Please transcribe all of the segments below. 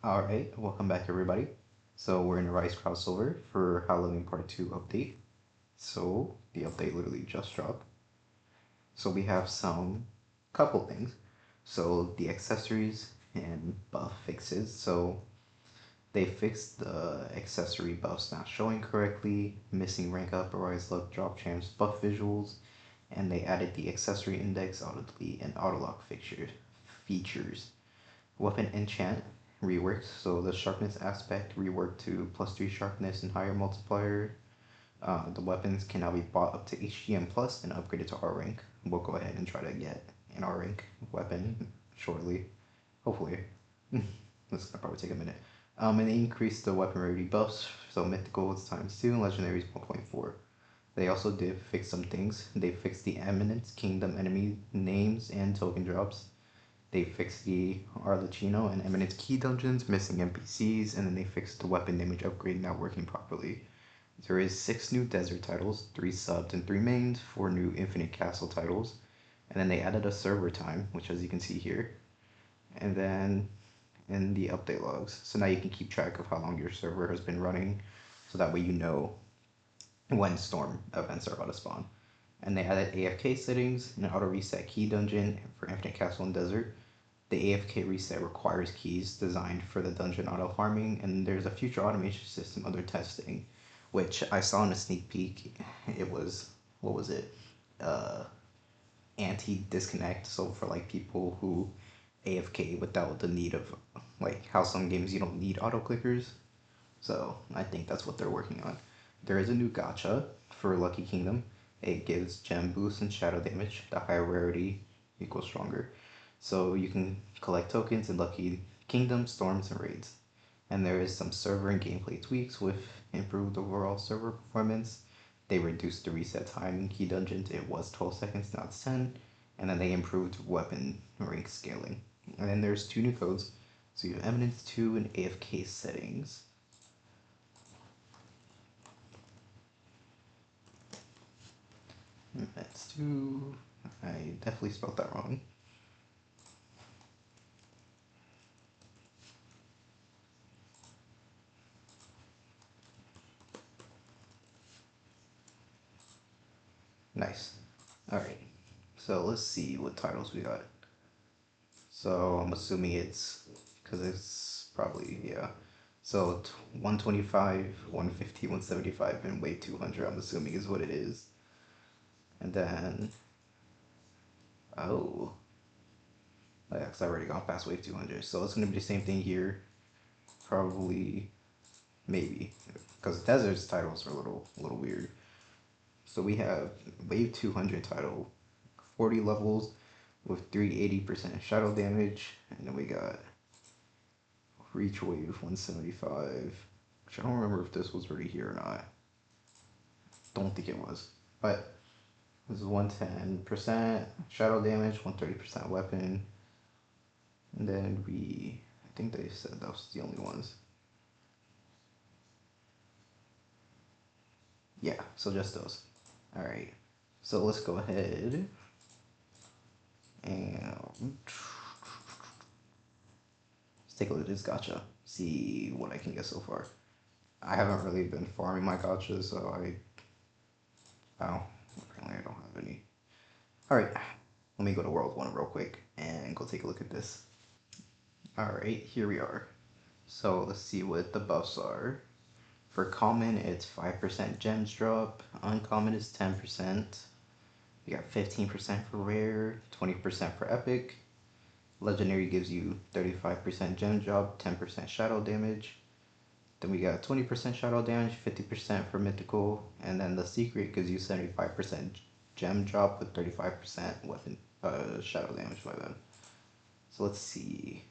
Alright, welcome back everybody. So we're in a Rise crossover for Halloween Part 2 update. So the update literally just dropped. So we have some couple things. So the accessories and buff fixes. So they fixed the accessory buffs not showing correctly, missing rank up, rise luck, drop chance, buff visuals, and they added the accessory index auto delete and auto lock features. Weapon enchant reworked, so the sharpness aspect reworked to +3 sharpness and higher multiplier. The weapons can now be bought up to HGM plus and upgraded to R rank. We'll go ahead and try to get an R rank weapon shortly, hopefully. This is gonna probably take a minute. And they increased the weapon rarity buffs, so mythical is ×2 and legendary is 1.4. They also did fix some things. They fixed the Eminence Kingdom enemy names and token drops. They fixed the Arlecchino and Eminence key dungeons, missing NPCs, and then they fixed the weapon damage upgrade not working properly. There is 6 new desert titles, 3 subs and 3 mains, 4 new infinite castle titles, and then they added a server time, which as you can see here, and then in the update logs. So now you can keep track of how long your server has been running, so that way you know when storm events are about to spawn. And they added AFK settings, an auto reset key dungeon for infinite castle and desert. The AFK reset requires keys designed for the dungeon auto farming, and there's a future automation system under testing, which I saw in a sneak peek. It was, what was it? Anti-disconnect, so for like people who AFK without the need of, like how some games you don't need auto clickers. So I think that's what they're working on. There is a new gacha for Lucky Kingdom. It gives gem boost and shadow damage. The higher rarity equals stronger. So you can collect tokens in Lucky Kingdom, Storms, and Raids. And there is some server and gameplay tweaks with improved overall server performance. They reduced the reset time in key dungeons. It was 12 seconds, now it's 10. And then they improved weapon rank scaling. And then there's 2 new codes. So you have Eminence 2 and AFK settings. Eminence 2. I definitely spelled that wrong. Nice. Alright. So let's see what titles we got. So I'm assuming it's, because it's probably, yeah. So 125, 150, 175, and wave 200 I'm assuming is what it is. And then, oh, yeah, because I already gone past wave 200. So it's going to be the same thing here. Probably, maybe. Because Desert's titles are a little weird. So we have wave 200 title, 40 levels with 380% shadow damage. And then we got reach wave 175, which I don't remember if this was already here or not. Don't think it was. But this is 110% shadow damage, 130% weapon. And then I think they said that was the only ones. Yeah, so just those. Alright, so let's go ahead and let's take a look at this gacha, see what I can get so far. I haven't really been farming my gachas, so apparently I don't have any. Alright, let me go to World 1 real quick and go take a look at this. Alright, here we are. So let's see what the buffs are. For common, it's 5% gems drop. Uncommon is 10%. You got 15% for rare, 20% for epic. Legendary gives you 35% gem drop, 10% shadow damage. Then we got 20% shadow damage, 50% for mythical, and then the secret gives you 75% gem drop with 35% weapon shadow damage by then. So let's see.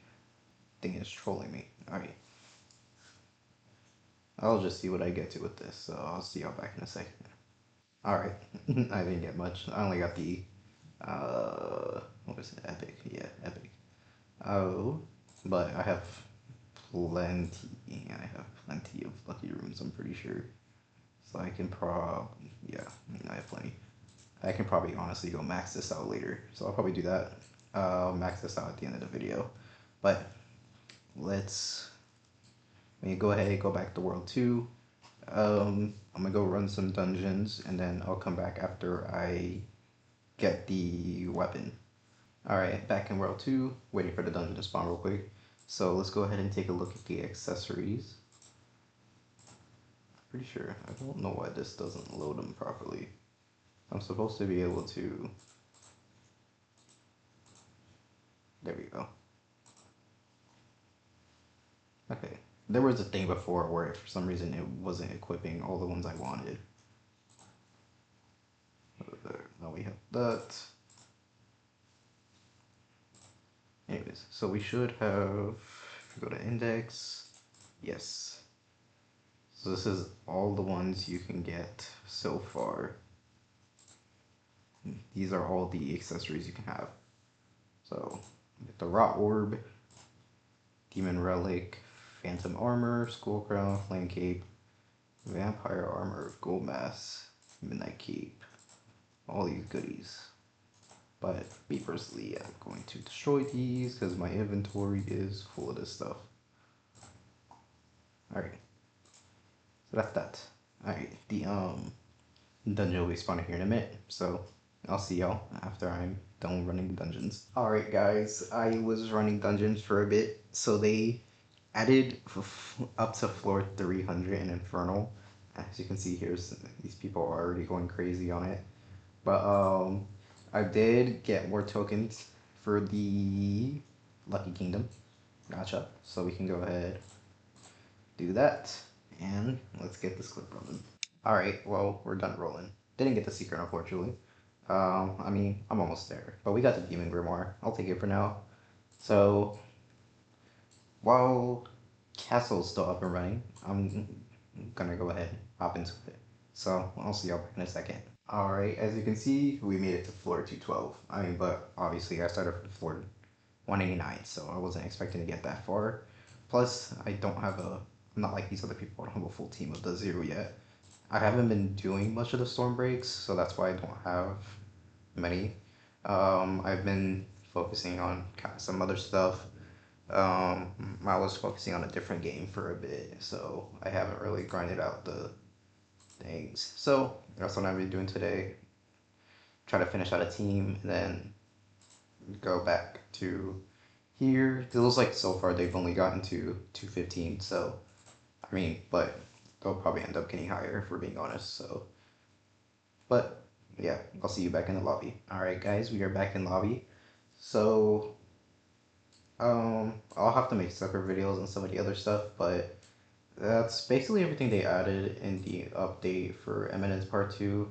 Thing is trolling me. Alright. I'll just see what I get to with this, so I'll see y'all back in a second. Alright. I didn't get much. I only got the what was it? Epic. Yeah, epic. Oh, but I have plenty of lucky runes, I'm pretty sure. So I can yeah, I have plenty. I can probably honestly go max this out later. So I'll probably do that. Max this out at the end of the video. But let's I mean, go ahead, go back to World 2. I'm gonna go run some dungeons and then I'll come back after I get the weapon. Alright, back in World 2, waiting for the dungeon to spawn real quick. So let's go ahead and take a look at the accessories. Pretty sure, I don't know why this doesn't load them properly. I'm supposed to be able to... There we go. Okay, there was a thing before where for some reason it wasn't equipping all the ones I wanted. Now we have that. Anyways, so we should have, if we go to index, yes. So this is all the ones you can get so far. These are all the accessories you can have. So, get the Rot Orb, Demon Relic, Phantom Armor, Skull Crown, Flame Cape, Vampire Armor, Gold Mask, Midnight Cape, all these goodies. But me personally, I'm going to destroy these because my inventory is full of this stuff. Alright, so that's that. Alright, the dungeon will be spawning here in a minute, so I'll see y'all after I'm done running dungeons. Alright guys, I was running dungeons for a bit, so they added up to floor 300 in Infernal. As you can see here, these people are already going crazy on it. But I did get more tokens for the Lucky Kingdom. Gotcha. So we can go ahead, do that, and let's get this clip rolling. Alright, well, we're done rolling. Didn't get the secret, unfortunately. I mean, I'm almost there. But we got the Demon Grimoire. I'll take it for now. So, while Castle's still up and running, I'm gonna go ahead and hop into it. So, I'll see y'all back in a second. Alright, as you can see, we made it to floor 212. I mean, but obviously I started from floor 189, so I wasn't expecting to get that far. Plus, I don't have a, I'm not like these other people, I don't have a full team of the zero yet. I haven't been doing much of the storm breaks, so that's why I don't have many. I've been focusing on kind of some other stuff. I was focusing on a different game for a bit, so I haven't really grinded out the things. So that's what I've been doing today. Try to finish out a team, and then go back to here. It looks like so far they've only gotten to 215, so I mean, but they'll probably end up getting higher if we're being honest. So, but yeah, I'll see you back in the lobby. All right, guys, we are back in lobby. So, I'll have to make separate videos on some of the other stuff, but that's basically everything they added in the update for Eminence Part 2.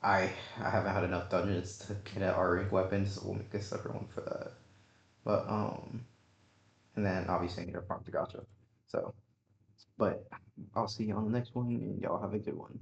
I haven't had enough dungeons to get an R-rank weapon, so we'll make a separate one for that. But and then obviously I need to farm the gacha. So, but I'll see you on the next one, and y'all have a good one.